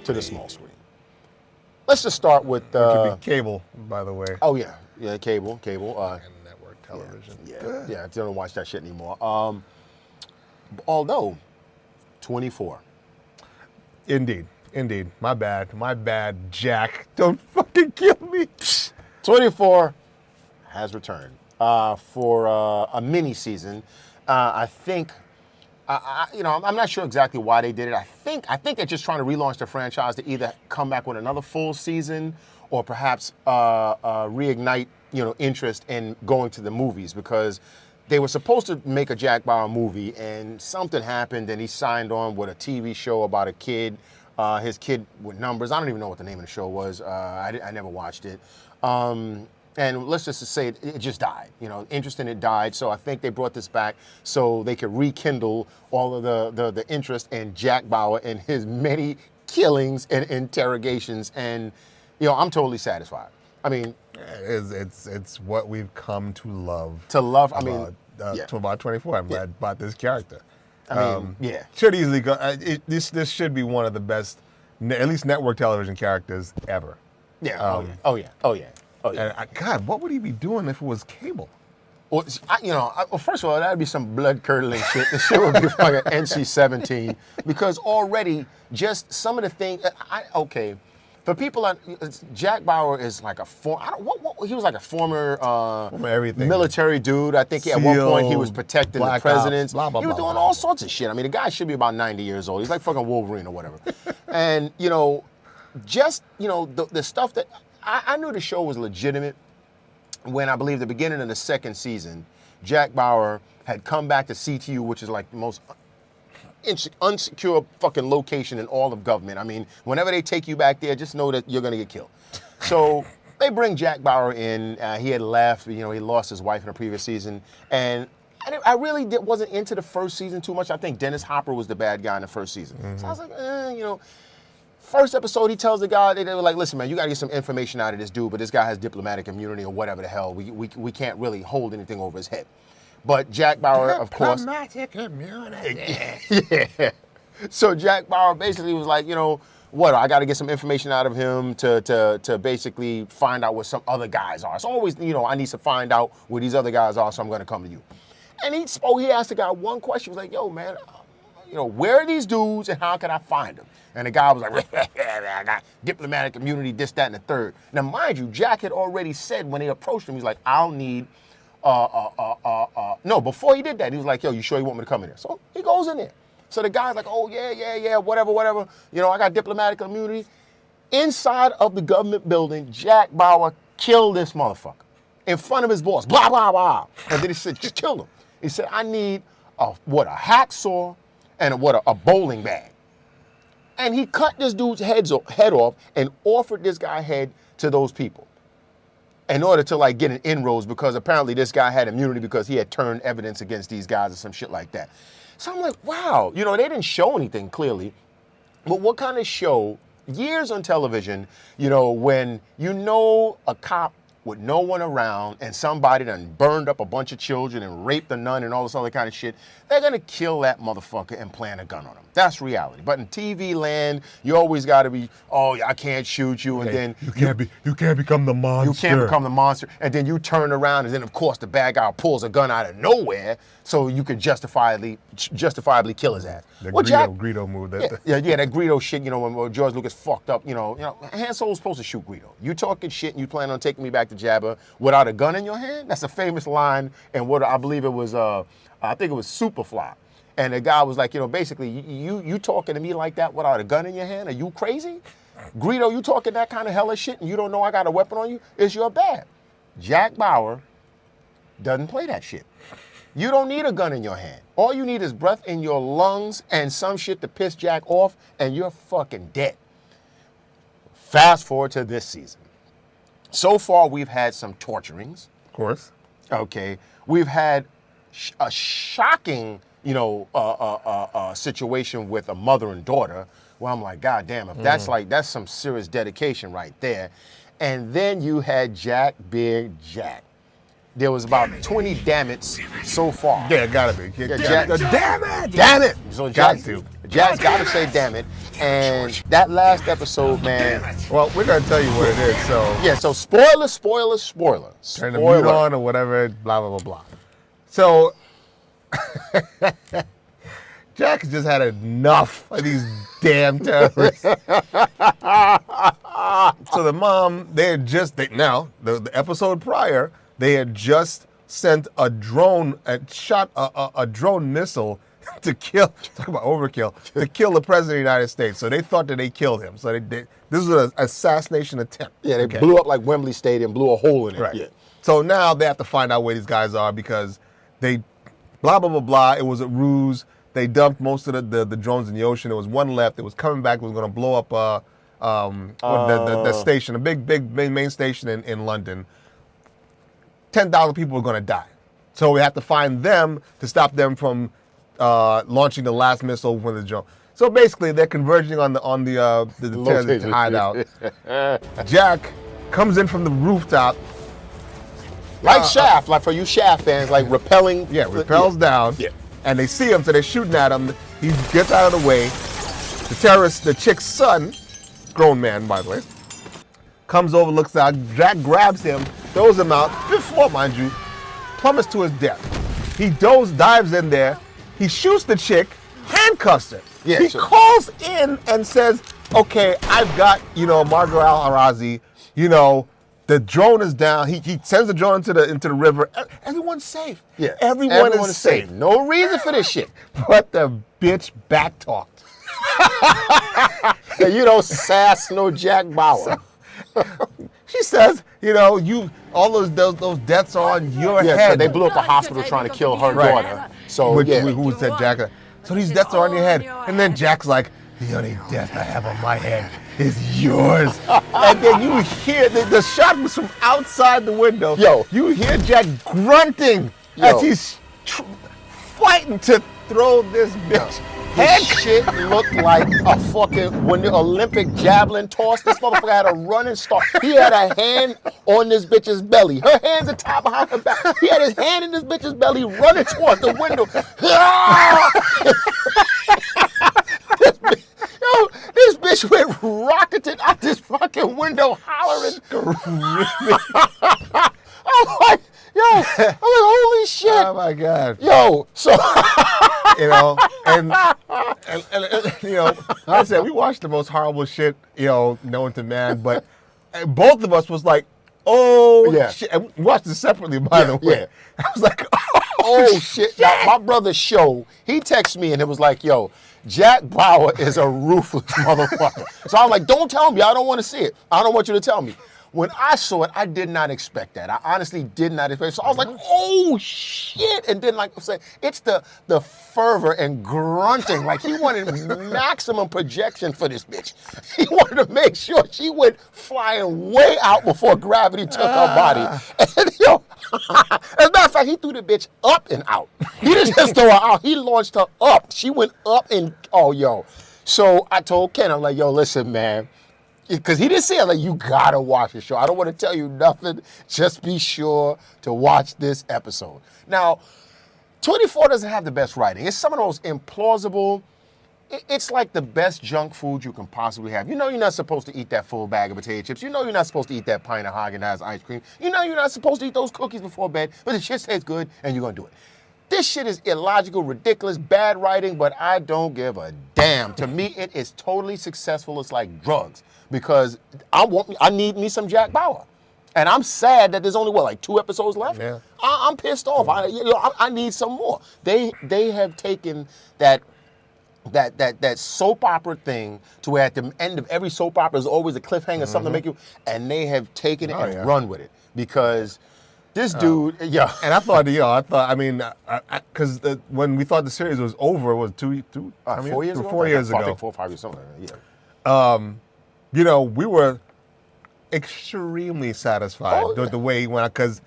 to the small screen. Let's just start with... Which would be cable, by the way. Oh, yeah. Yeah, cable. And network television. Yeah, I don't watch that shit anymore. Although, 24. Indeed. My bad, Jack. Don't fucking kill me. 24 has returned for a mini season. I think, I'm not sure exactly why they did it. I think they're just trying to relaunch the franchise to either come back with another full season or perhaps reignite, interest in going to the movies, because they were supposed to make a Jack Bauer movie and something happened and he signed on with a TV show about a kid. His kid with numbers. I don't even know what the name of the show was. I never watched it. And let's just say it just died. Interest in it died. So I think they brought this back so they could rekindle all of the interest in Jack Bauer and his many killings and interrogations. And, I'm totally satisfied. I mean, it's what we've come to love. About 24. I'm glad about this character. I mean, yeah. Should easily go. This should be one of the best, at least network television characters ever. Yeah. Oh yeah. And God, what would he be doing if it was cable? Well, first of all, that'd be some blood-curdling shit. The shit would be fucking NC-17, because already just some of the things. For people, Jack Bauer is like a he was like a former military dude. I think at one point he was protecting the presidents. He was doing all sorts of shit. I mean, the guy should be about 90 years old. He's like fucking Wolverine or whatever. And the stuff that I knew the show was legitimate when I believe the beginning of the second season, Jack Bauer had come back to CTU, which is like the most unsecure fucking location in all of government. I mean, whenever they take you back there, just know that you're going to get killed. So they bring Jack Bauer in. He had left. He lost his wife in the previous season. And I really wasn't into the first season too much. I think Dennis Hopper was the bad guy in the first season. Mm-hmm. So I was like, First episode, he tells the guy, they were like, listen, man, you got to get some information out of this dude, but this guy has diplomatic immunity or whatever the hell. We can't really hold anything over his head. But Jack Bauer, of course. Diplomatic immunity. Yeah. So Jack Bauer basically was like, I got to get some information out of him to basically find out what some other guys are. So always, I need to find out where these other guys are, so I'm going to come to you. And he asked the guy one question. He was like, yo, man, where are these dudes and how can I find them? And the guy was like, I got diplomatic immunity, this, that, and the third. Now, mind you, Jack had already said when they approached him, he's like, I'll need, no, before he did that, he was like, yo, you sure you want me to come in there? So he goes in there. So the guy's like, oh, yeah, whatever. I got diplomatic immunity. Inside of the government building, Jack Bauer killed this motherfucker in front of his boss, blah, blah, blah. And then he said, just kill him. He said, I need a hacksaw and a bowling bag. And he cut this dude's head off and offered this guy's head to those people in order to get an inroads, because apparently this guy had immunity because he had turned evidence against these guys or some shit like that. So I'm like, wow, they didn't show anything clearly, but what kind of show, years on television, when a cop with no one around and somebody done burned up a bunch of children and raped a nun and all this other kind of shit, they're going to kill that motherfucker and plant a gun on him. That's reality. But in TV land, you always got to be, I can't shoot you, and then you can't become the monster. You can't become the monster, and then you turn around, and then of course the bad guy pulls a gun out of nowhere so you can justifiably kill his ass. The Greedo move. That Greedo shit. When George Lucas fucked up. Han Solo's supposed to shoot Greedo. You talking shit, and you plan on taking me back to Jabba without a gun in your hand? That's a famous line, and what I believe it was. I think it was Superfly. And the guy was like, basically, you talking to me like that without a gun in your hand? Are you crazy? Greedo, you talking that kind of hellish shit and you don't know I got a weapon on you? It's your bad. Jack Bauer doesn't play that shit. You don't need a gun in your hand. All you need is breath in your lungs and some shit to piss Jack off, and you're fucking dead. Fast forward to this season. So far, we've had some torturings. Of course. Okay. We've had a shocking situation with a mother and daughter, where I'm like, God damn, if that's some serious dedication right there. And then you had Jack, Big Jack. there was about 20 damn it's so far. Yeah, gotta be. Yeah, Jack, damn it! damn it! So Got to. Jack's got to say damn it. And that last episode, man. Well, we're gonna tell you what it is. So Yeah, so spoiler. Turn the mute on or whatever. Blah blah blah blah. So Jack has just had enough of these damn terrorists. So the mom, the episode prior, they had just sent a drone, shot a drone missile to kill, talk about overkill, to kill the president of the United States. So they thought that they killed him. So this was an assassination attempt. Yeah, they blew up like Wembley Stadium, blew a hole in it. Right. Yeah. So now they have to find out where these guys are because they, blah, blah, blah, blah. It was a ruse. They dumped most of the drones in the ocean. There was one left. It was coming back. It was going to blow up the station, a big main station in London. 10,000 people were going to die. So we have to find them to stop them from launching the last missile with the drone. So basically, they're converging on the terrorist hideout. Jack comes in from the rooftop. Like Shaft, like for you Shaft fans, like rappelling. Yeah, repels down. Yeah. And they see him, so they're shooting at him. He gets out of the way. The terrorist, the chick's son, grown man, by the way, comes over, looks out. Jack grabs him, throws him out, 5th floor, mind you, plummets to his death. He dives in there. He shoots the chick, handcuffs her. Yeah, he sure. calls in and says, okay, I've got, Margaret Al-Harazi, the drone is down. He sends the drone into the river. Everyone's safe. Yeah. Everyone is safe. No reason for this shit. But the bitch back talked. And you don't sass no Jack Bauer. She says, all those deaths are on your Yeah, head. they blew up a hospital trying to kill her daughter. So Who said Jack? So these deaths are on your head. And then Jack's like, the only death I have on my head is yours. And then you hear, the shot was from outside the window. Yo. You hear Jack grunting as he's fighting to throw this bitch. This shit looked like a fucking, when the Olympic javelin toss, this motherfucker had a running start. He had a hand on this bitch's belly. Her hands are tied behind her back. He had his hand in this bitch's belly running towards the window. This bitch went rocketing out this fucking window hollering. I'm like, holy shit. Oh my God. Yo, so. And like I said, we watched the most horrible shit, known to man, but both of us was like, oh, yeah. Shit. And we watched it separately, by the way. Yeah. I was like, oh shit. Now, my brother's show, he texted me and it was like, yo, Jack Bauer is a ruthless motherfucker. So I'm like, don't tell me. I don't want to see it. I don't want you to tell me. When I saw it, I did not expect that. I honestly did not expect it. So I was like, oh shit. And then, like I said, it's the fervor and grunting. Like he wanted maximum projection for this bitch. He wanted to make sure she went flying way out before gravity took her body. And as a matter of fact, he threw the bitch up and out. He didn't just throw her out. He launched her up. She went up and, So I told Ken, I'm like, yo, listen, man. Because he didn't say it, like, you gotta watch the show. I don't want to tell you nothing. Just be sure to watch this episode. Now, 24 doesn't have the best writing. It's some of the most implausible. It's like the best junk food you can possibly have. You're not supposed to eat that full bag of potato chips. You're not supposed to eat that pint of Haagen-Dazs ice cream. You're not supposed to eat those cookies before bed. But the shit tastes good, and you're gonna do it. This shit is illogical, ridiculous, bad writing, but I don't give a damn. To me, it is totally successful. It's like drugs. Because I need me some Jack Bauer. And I'm sad that there's only, 2 episodes left? Yeah. I'm pissed off. I need some more. They have taken that soap opera thing to where at the end of every soap opera is always a cliffhanger, something to make you, and they have taken it and run with it. Because this dude, And I thought, because when we thought the series was over, it was 2 4 years ago? 4 years ago. I think 4 or 5 years, something like that, we were extremely satisfied with the way he went out because,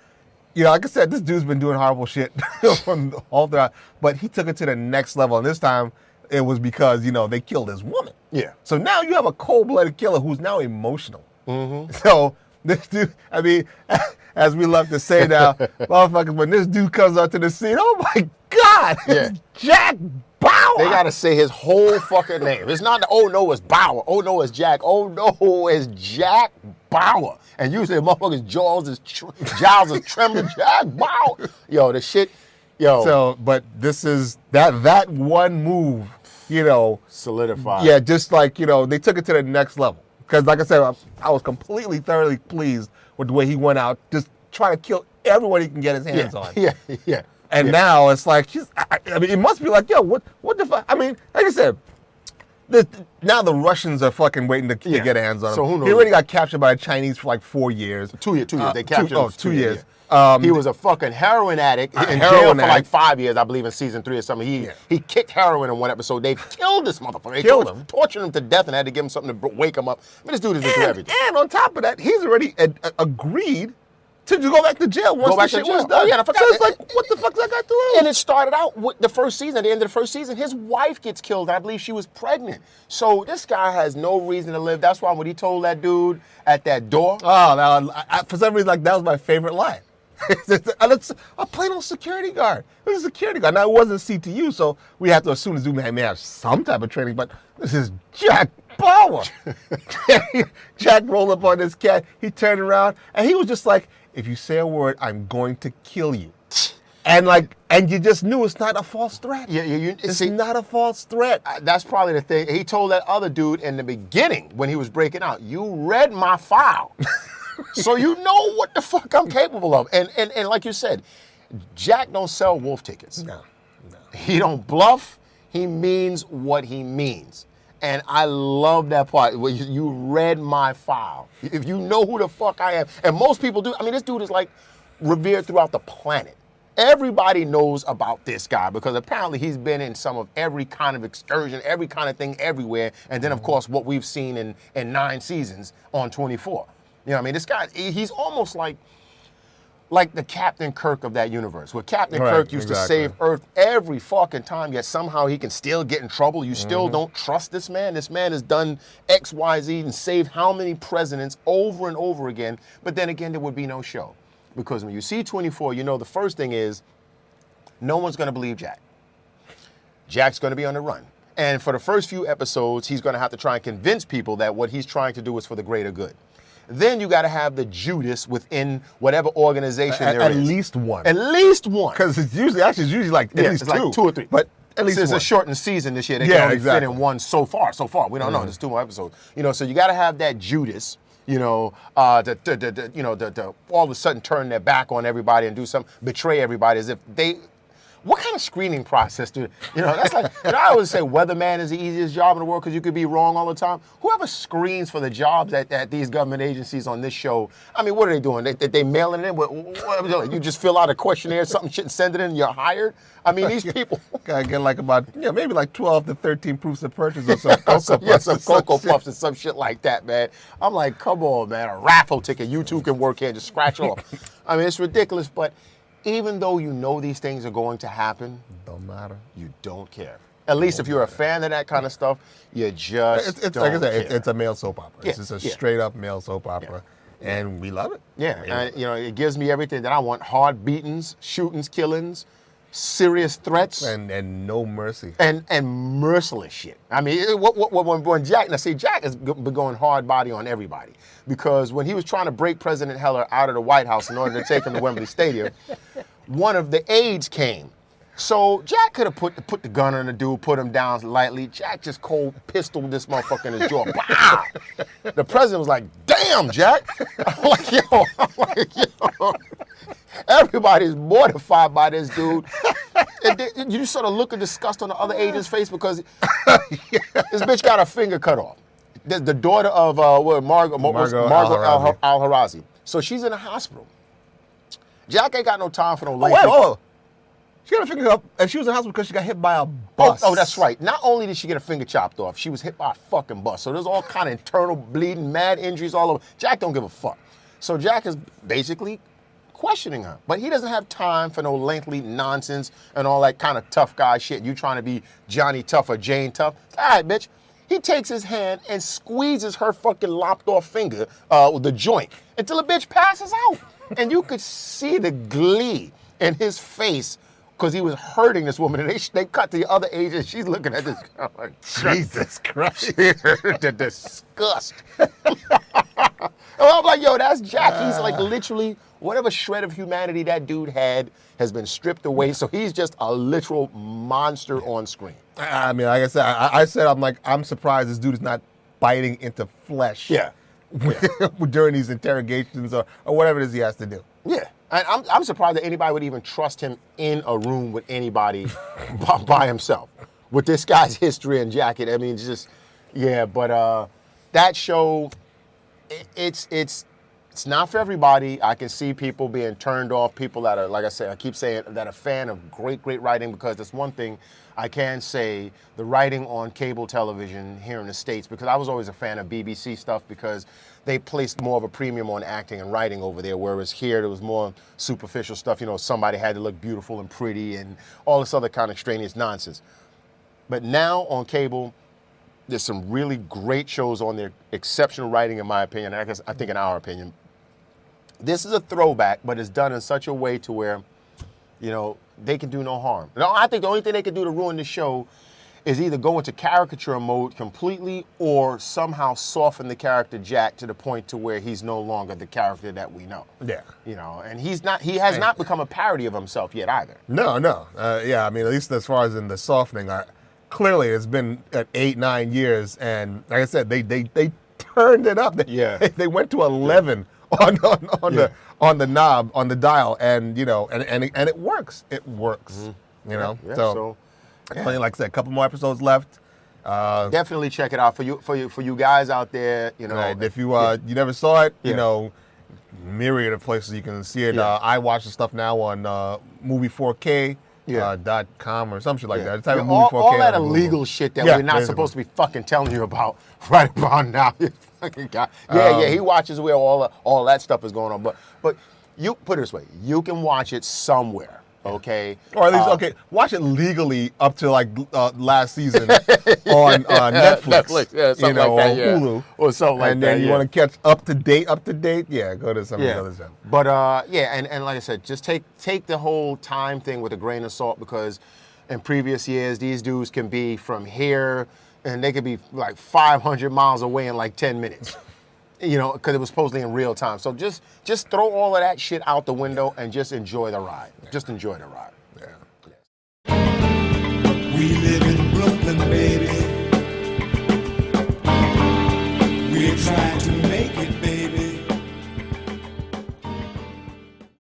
like I said, this dude's been doing horrible shit from all throughout, but he took it to the next level. And this time it was because, they killed his woman. Yeah. So now you have a cold-blooded killer who's now emotional. Mm-hmm. So This dude, I mean, as we love to say now, motherfuckers, when this dude comes out to the scene, oh my God, it's Jack Bauer. They got to say his whole fucking name. It's not the, oh no, it's Bauer. Oh no, it's Jack. Oh no, it's Jack Bauer. And usually motherfuckers' jaws is trembling. Jack Bauer. Yo, the shit, yo. So, but this is, that one move, you know. Solidified. Yeah, just like, you know, they took it to the next level. Because like I said, I was completely, thoroughly pleased with the way he went out, just trying to kill everyone he can get his hands on. Yeah. And now it's like, I mean, it must be like, yo, what the fuck? I mean, like I said, now the Russians are fucking waiting to get hands on him. So who knows? He already got captured by the Chinese for like 4 years. 2 years. They captured him. 2 years. He was a fucking heroin addict in jail for like 5 years, I believe, in season 3 or something. He kicked heroin in one episode. They killed this motherfucker. They killed him, tortured him to death, and had to give him something to wake him up. I mean, this dude is into everything. And on top of that, he's already agreed to go back to jail once the shit was done. Oh, yeah, I forgot. So it's like, what the fuck's that got to do? And it started out with the first season. At the end of the first season, his wife gets killed. I believe she was pregnant. So this guy has no reason to live. That's why when he told that dude at that door. Oh, now, for some reason, like that was my favorite line. A plain old security guard. It was a security guard. Now, it wasn't CTU, so we have to assume this dude may have some type of training, but this is Jack Bauer. Jack rolled up on this cat. He turned around, and he was just like, if you say a word, I'm going to kill you. And you just knew it's not a false threat. Yeah, it's not a false threat. That's probably the thing. He told that other dude in the beginning when he was breaking out, you read my file. So you know what the fuck I'm capable of. And like you said, Jack don't sell wolf tickets. No. He don't bluff. He means what he means. And I love that part. You read my file. If you know who the fuck I am. And most people do. I mean, this dude is like revered throughout the planet. Everybody knows about this guy because apparently he's been in some of every kind of excursion, every kind of thing everywhere. And then, of course, what we've seen in 9 seasons on 24. You know what I mean? This guy, he's almost like the Captain Kirk of that universe, where Captain Kirk used to save Earth every fucking time, yet somehow he can still get in trouble. You still don't trust this man. This man has done X, Y, Z and saved how many presidents over and over again. But then again, there would be no show. Because when you see 24, you know the first thing is no one's going to believe Jack. Jack's going to be on the run. And for the first few episodes, he's going to have to try and convince people that what he's trying to do is for the greater good. Then you got to have the Judas within whatever organization there is. At least one. At least one. Because it's usually like at least 2. Like 2 or 3. But at least it's one. a shortened season this year. They can only fit in one so far. We don't know. There's 2 more episodes. You know, so you got to have that Judas, you know, all of a sudden turn their back on everybody and do something, betray everybody as if they. What kind of screening process do you know? That's like, I always say weatherman is the easiest job in the world because you could be wrong all the time. Whoever screens for the jobs at these government agencies on this show, I mean, what are they doing? They mailing it in? What, you just fill out a questionnaire, something shit, and send it in, and you're hired? I mean, these people. Gotta get like about, maybe like 12 to 13 proofs of purchase or some Cocoa Puffs. Some Cocoa Puffs and some shit like that, man. I'm like, come on, man, a raffle ticket. You two can work here and just scratch off. I mean, it's ridiculous, but even though you know these things are going to happen, don't matter. You don't care. At least if you're a fan of that kind of stuff, you just it's don't like I said, care. it's a male soap opera. It's just a straight up male soap opera, and we love it. Yeah, and it gives me everything that I want: hard beatings, shootings, killings, serious threats, and no mercy, and merciless shit. I mean, when Jack has been going hard body on everybody because when he was trying to break President Heller out of the White House in order to take him to Wembley Stadium, one of the aides came. So Jack could have put the gun on the dude, put him down lightly. Jack just cold pistoled this motherfucker in his jaw. Bah! The president was like, "Damn, Jack!" I'm like, yo. Everybody's mortified by this dude. And you sort of look at disgust on the other agent's face because this bitch got her finger cut off. The daughter of Margot Al-Harazi. So she's in the hospital. Jack ain't got no time for no lengthy. Oh. She got her finger up, and she was in the hospital because she got hit by a bus. Oh, that's right. Not only did she get her finger chopped off, she was hit by a fucking bus. So there's all kind of internal bleeding, mad injuries all over. Jack don't give a fuck. So Jack is basically questioning her. But he doesn't have time for no lengthy nonsense and all that kind of tough guy shit. You trying to be Johnny Tough or Jane Tough. All right, bitch. He takes his hand and squeezes her fucking lopped off finger with the joint until the bitch passes out. And you could see the glee in his face because he was hurting this woman. And they cut to the other agent. She's looking at this girl like, Jesus Christ. The disgust. And I'm like, yo, that's Jack. He's like literally whatever shred of humanity that dude had has been stripped away. So he's just a literal monster on screen. I mean, like I said, I'm surprised this dude is not biting into flesh. Yeah. During these interrogations or whatever it is he has to do. Yeah. And I'm surprised that anybody would even trust him in a room with anybody by himself. With this guy's history and jacket. I mean, it's just, yeah, but that show, it's not for everybody. I can see people being turned off, people that are, like I said, I keep saying, that are a fan of great writing, because that's one thing I can say, the writing on cable television here in the States, because I was always a fan of BBC stuff because they placed more of a premium on acting and writing over there, whereas here there was more superficial stuff. You know, somebody had to look beautiful and pretty and all this other kind of extraneous nonsense. But now on cable, there's some really great shows on there, exceptional writing in my opinion, and I think in our opinion. This is a throwback, but it's done in such a way to where, you know, they can do no harm. No, I think the only thing they can do to ruin the show is either go into caricature mode completely or somehow soften the character Jack to the point to where he's no longer the character that we know. Yeah. You know, and he has not become a parody of himself yet either. No. Yeah, I mean, at least as far as in the softening, clearly it's been at 8-9 years, and like I said, they turned it up. They went to 11 on the knob, on the dial, and you know, and it works. It works. Mm-hmm. You know, so like I said, a couple more episodes left. Definitely check it out for you guys out there. You know, right. If you you never saw it, you know, myriad of places you can see it. I watch the stuff now on Movie4K. .com or some shit like that. Type of Movie 4K all that illegal shit that we're not supposed to be fucking telling you about right about now. Fucking guy. He watches where all that stuff is going on. But you put it this way, you can watch it somewhere, okay? Or at least watch it legally up to like last season on Netflix, something like that, or Hulu, or something like that. And then you want to catch up to date, go to some of the other stuff. But and like I said, just take the whole time thing with a grain of salt, because in previous years these dudes can be from here and they could be like 500 miles away in like 10 minutes. You know, because it was supposedly in real time. So just throw all of that shit out the window and just enjoy the ride. Just enjoy the ride. Yeah. We live in Brooklyn, baby. We're trying to